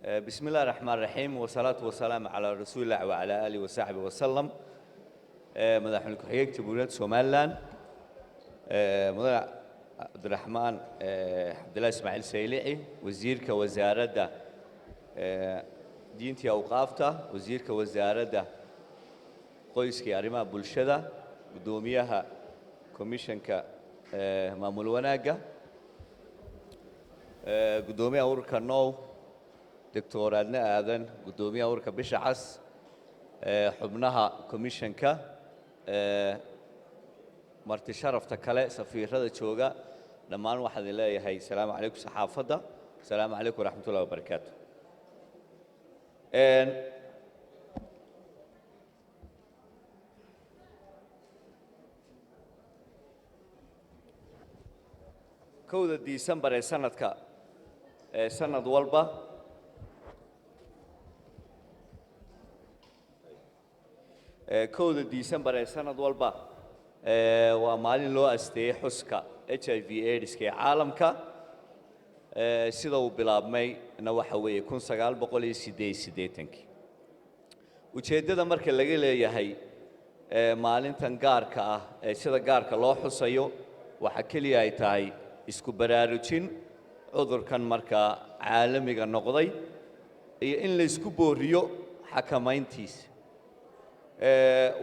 بسم الله الرحمن الرحيم والصلاة والسلام على رسول الله وعلى آله وصحبه وسلم. مدحون كحيك تبونات سومالان مدح عبد الرحمن عبد الله إسماعيل سيلعي وزير كوزارة دينتي أوقافته وزير كوزارة قويسكي أريما بولشدة قدوميها كوميشن كمامول وناقة قدوميها أوركا نو دكتور أدنى آذن قدوميها أوركا بشعس حبناها كوميشن مرتي شرف تكلا سفير هذا شوقة لما أنا واحد الله هاي السلام عليكم صحافة السلام عليكم ورحمة الله وبركاته. كود ديسمبر سنة والبا كود ديسمبر سنة والبا ومالين لو أستي حسكا HIV/AIDS كي عالمك سيدو بلابمي نوحوي يكون سجال بقولي سيدي تنكي وشيدة مركز لقي هي مالين تنقارك سيدا قارك الله حسيو وحكلي أي تاي isku baraarujin cudurkan marka caalamiga noqday iyo in la isku booriyo xakamayntiisa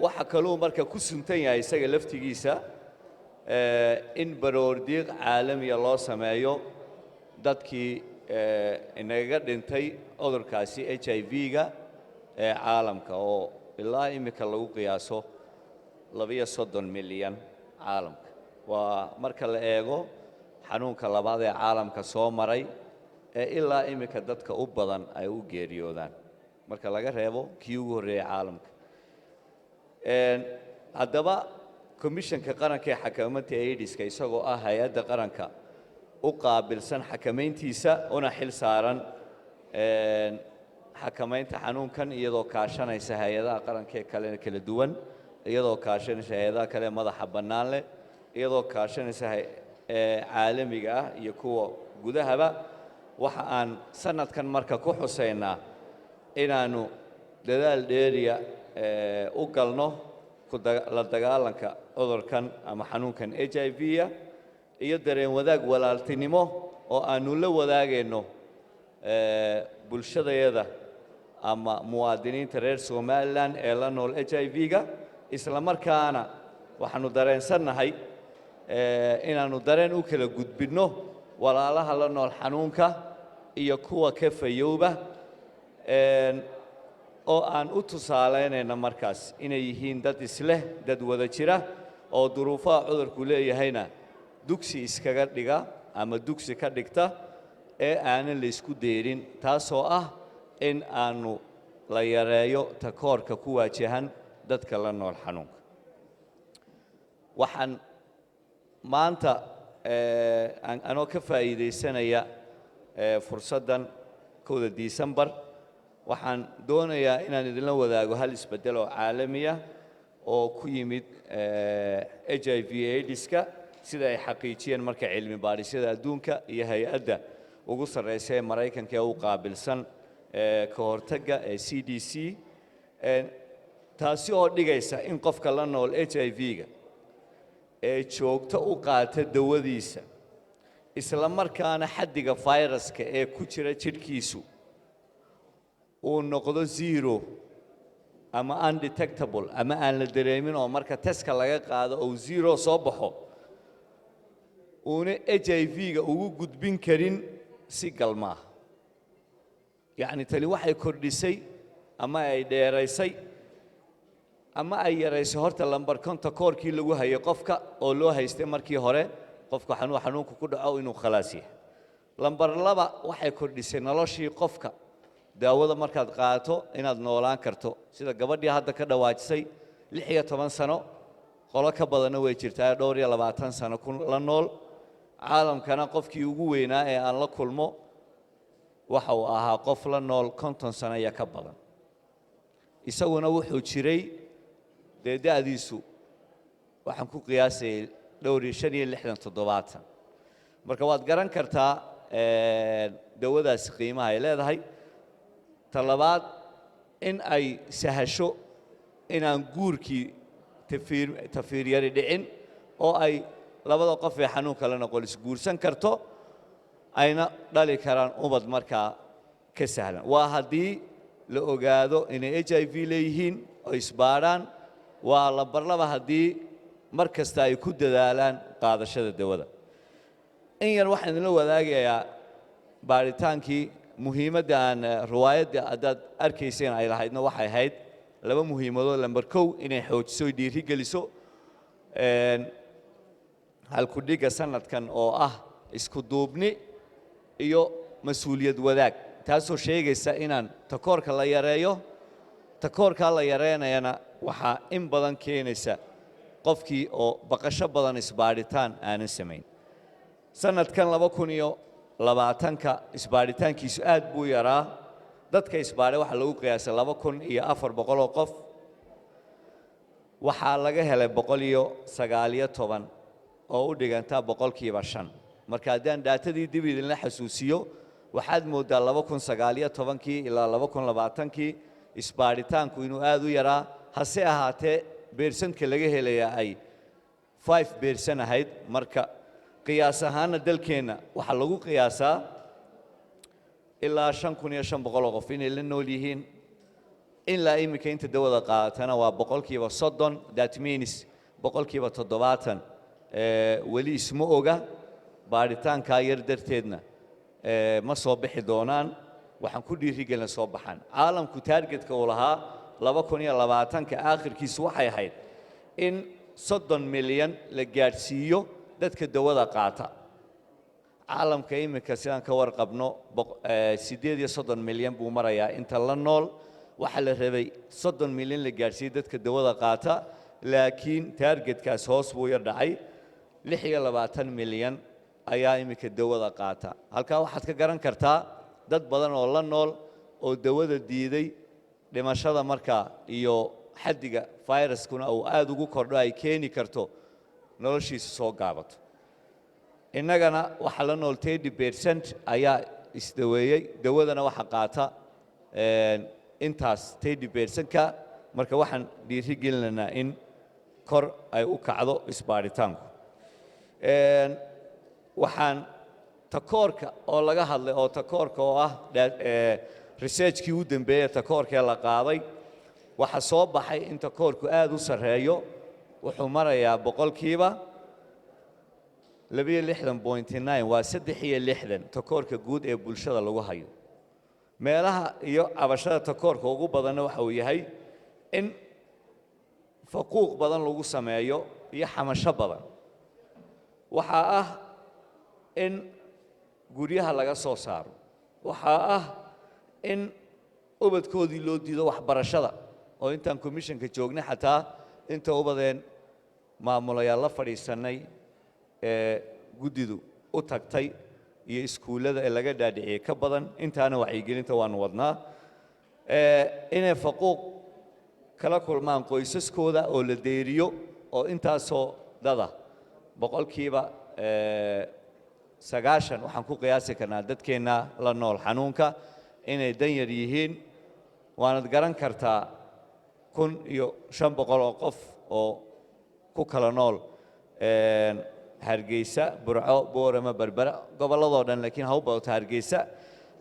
waxa kale oo marka ku suntan yahay isaga laftigiisa in baroordiiq caalamiga loo sameeyo dadkii inaga dhintay cudurkaasi HIV-ga caalamka oo ilaa imika lagu qiyaaso 230 milyan caalamka waa marka la eego xanuunka labaad ee caalamka soo maray ilaa imika dadka u badan ay u geeriyoodaan marka laga reebo kii ugu horeeyay caalamka haddaba komishanka qaranka ee xakamaynta AIDS-ka isagoo ah hay'adda qaranka u qaabilsan xakamayntiisa una xil saaran xakamaynta xanuunkan iyadoo kaashanaysa hay'adaha qaranka ee kala duwan iyadoo kaashanaysa hay'adaha kale madaxa bannaan leh iyadoo kaashanaysa caalamiga ah iyo kuwa gudahaba waxa aan sanadkan marka ku xuseynaa inaanu dadaal dheeriya u galno la dagaalanka cudurkan ama xanuunkan HIV-ya iyo dareen wadaag walaaltinimo oo aanu la wadaagayno bulshadayada ama muwaadiniinta reer Somaliland ee la nool HIV-ga isla markaana waxaanu dareensannahay inaanu dareen u kala gudbino walaalaha la nool xanuunka iyo kuwa ka fayowba oo aan u tusaaleynayna markaas inay yihiin dad isleh dad wada jira oo duruufaha cudurku leeyahayna dugsi iskaga dhiga ama dugsi ka dhigta ee aanan la isku deerin taasoo ah in aanu la yareeyo takoorka ku waajahan dadka la nool xanuunka waxaan maanta anoo ka faa'iideysanaya fursaddan 1 December waxaan doonayaa inaan idinla wadaago hal isbedel oo caalami ah oo ku yimid HIV/AIDS-ka sida ay xaqiijiyeen marka cilmi baadhisyada adduunka iyo hay'adda ugu sarreysa ee Mareykanka ee u qaabilsan ka hortagga CDC taasi oo dhigaysa in qofka la nool HIV-ga joogto u qaata dawadiisa isla markaana xaddiga fayraska ee ku jira jidhkiisu uu noqdo 0 ama undetectable ama aan la dareemin oo marka testka laga qaado oo 0 soo baxo uuna HIV-ga ugu gudbin karin si galmaa yacni tani waxay kordhisay ama ay dheeraysay ama ay yaraysay horta lambar konta koorkii lagu hayay qofka oo loo haystay markii hore qofka xanuunku ku dhaco inuu khalaas yahay lambar 2 waxay kordhisay noloshii qofka daawada markaad qaato inaad noolaan karto sida gabadhii hadda ka dhawaajisay 16 sano qolo ka badan way jirtaa dhowr iyo 20 sano la nool caalamkana qofkii ugu weynaa ee aan la kulmo waxa uu ahaa qof la nool 50 sano iyo ka badan isaguna wuxuu jiray da'diisu waxaan ku qiyaasay dhowr iyo 65 marka waad garan kartaa dawadaas qiimaha ay leedahay talabaad in ay sahasho inaan guurkii tafiir yari dhicin oo ay labada qof ee xanuunka la noqon isguursan karto ayna dhali karaan ubad markaa ka sahlan waa haddii la ogaado inay HIV leeyihiin oo isbaadhaan waa lambar laba haddii mar kasta ay ku dadaalaan qaadashada dawada in yar waxaan idinla wadaagayaa baaritaankii muhiimadda aan riwaayadda haddaad arkayseen ay lahaydna waxay ahayd laba muhiimadood lambar kow inay xoojiso dhiiri geliso halkudhigga sanadkan oo ah isku duubni iyo mas-uuliyad wadaag taasoo sheegaysa inaan takoorka la yareeyo takoorkaa la yareynayana waxaa in badan keenaysa qofkii oo baqasho badan isbaadhitaan aanan samayn sanadkan 2020ka isbaadhitaankiisu aad buu yaraa dadka isbaadhay waxaa lagu qiyaasay 2400 oo qof waxaa laga helay 119 oo u dhiganta 5%. marka haddaan daatadii dib idinla xasuusiyo waxaad moodaa 2019kii ilaa 2020kii isbaadhitaanku inuu aad u yaraa hase ahaatee beersanka laga helaya ay 5% ahayd marka qiyaas ahaana dalkeenna waxaa lagu qiyaasaa ilaa 5500 qof inay la nool yihiin ilaa imika inta dawada qaadatana waa 30%. that means 70% weli isma oga baaritaanka yar darteedna ma soo bixi doonaan waxaan ku dhiirigelin soo baxaan caalamku targetka uu lahaa 2020ka aakhirkiisu waxay ahayd in 30 milyan la gaarsiiyo dadka dawada qaata caalamka imika sidaan ka warqabno 38 milyan buu marayaa inta la nool waxa la rabay 30 milyan la gaarsiiyo dadka dawada qaata laakiin targetkaas hoos buu yar dhacay 26 milyan ayaa imika dawada qaata halka waxaad ka garan kartaa dad badan oo la nool oo dawada diiday dhimashada markaa iyo xaddiga viruskuna uu aad ugu kordho ay keeni karto noloshiisa soo gaabato innagana waxa la nool 30% ayaa isdaweeyay dawadana waxa qaata intaas 30%ka marka waxaan dhiiri gelinaynaa in kor ay u kacdo isbaaritaanku waxaan takoorka oo laga hadlay oo takoorka oo ah researchkii u dambeeyay takoorka la qaaday waxa soo baxay in takoorku aad u sareeyo wuxuu marayaa boqolkiiba 62.9 waa 63 takoorka guud ee bulshada lagu hayo meelaha iyo cabashada takoorka ugu badan waxa uu yahay in faquuq badan lagu sameeyo iyo xamasho badan waxa ah in guryaha laga soo saaro waxa ah in ubadkoodii loo diido waxbarashada oo intaan commissionka joognay xataa inta ubadeen maamulayaal la fadhiisanay guddidu u tagtay iyo iskuullada ee laga dhaadhiciyay ka badan intaana wacyigelinta waanu wadnaa inay faquuq kala kulmaan qoysaskooda oo la deeriyo oo intaasoo dada boqolkiiba 90 waxaan ku qiyaasi karnaa dadkeenna la nool xanuunka inay dan yar yihiin waanad garan kartaa 1500 oo qof oo ku kala nool Hargeysa Burco Boorama Berbera gobolladoo dhan laakiin ha u badato Hargeysa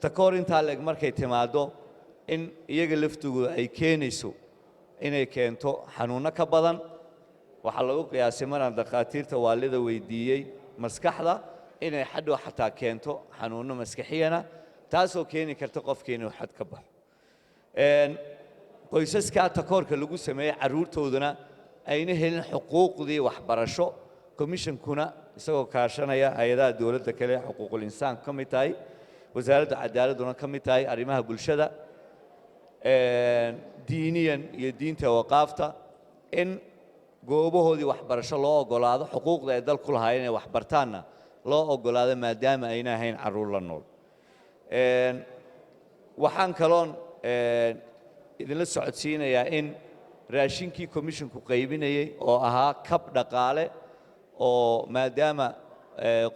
takoor intaa leeg markay timaado in iyaga laftooda ay keenayso inay keento xanuuno ka badan waxa lagu qiyaasay maraan dhaqaatiirta waalida weydiiyay maskaxda inay xadho xataa keento xanuuno maskaxiyana taasoo keeni karta qofkeena xad ka baxo qoysaska takoorka lagu sameeyay caruurtooduna ayna helin xuquuqdii waxbarasho commissionkuna isagoo kaashanaya hay'adaha dawladda kale xuquuqul insaan ka mid tahay wasaaradda cadaaladuna ka mid tahay arrimaha bulshada diiniyan iyo diinta waqaafta in goobahoodii waxbarasho loo ogolaado xuquuqda ay dalku lahaayeen ee waxbartaanna loo ogolaado maadaama ayna ahayn caruur la nool waxaan kaloon idinla socodsiinayaa in raashinkii commissionku qaybinayay oo ahaa kab dhaqaale oo maadaama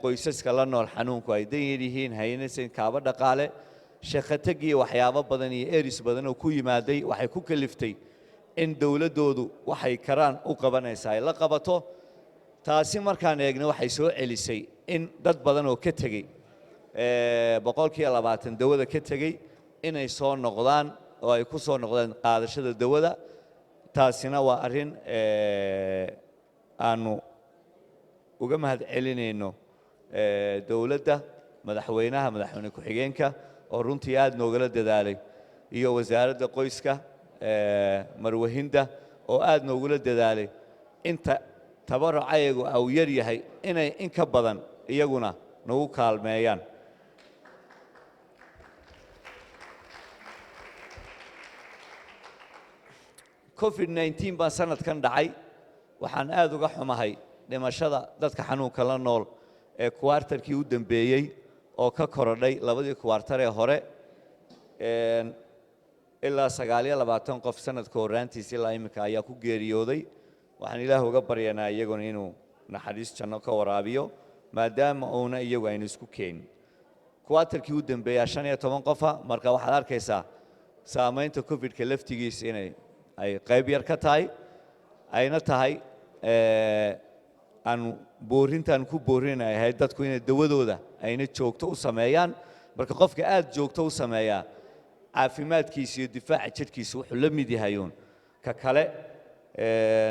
qoysaska la nool xanuunku ay dan yihiin haynaysan kaaba dhaqaale shaqatagii waxyaabo badan iyo eris badan oo ku yimaaday waxay ku kaliftay in dawladoodu waxay karaan u qabanaysaa ay la qabato taasi markaan eegno waxay soo celisay in dad badan oo ka tegey boqolkiiba 20 dawada ka tegey inay soo noqdaan oo ay ku soo noqdaan qaadashada dawada taasina waa arrin aanu uga mahad celinayno dawladda madaxweyne ku-xigeenka oo runtii aad noogala dadaalay iyo wasaaradda qoyska marwahinda oo aad noogula dadaalay inta tabarucayagu uu yar yahay inay in ka badan iyaguna nagu kaalmeeyaan COVID-19 baa sanadkan dhacay waxaan aad uga xumahay dhimashada dadka xanuunka la nool ee kwartarkii u dambeeyay oo ka korodhay labadii kwartar ee hore ilaa 29 qof sanadka horaantiisa ilaa imika ayaa ku geeriyooday waxaan ilaah uga baryanaa iyaguna inuu naxariis janno ka waraabiyo maadaama uuna iyagu aynu isku keenin kwartarkii u dambeeyaa 15 qofa marka waxaad arkaysaa saamaynta covid-ka laftigiisa inay ay qayb yar ka tahay ayna tahay aan boorintan ku boorinahay dadku inay dawadooda ayna joogto u sameeyaan marka qofka aad joogto u sameeyaa caafimaadkiisa iyo difaaca jidhkiisa wuxuu la mid yahay ka kale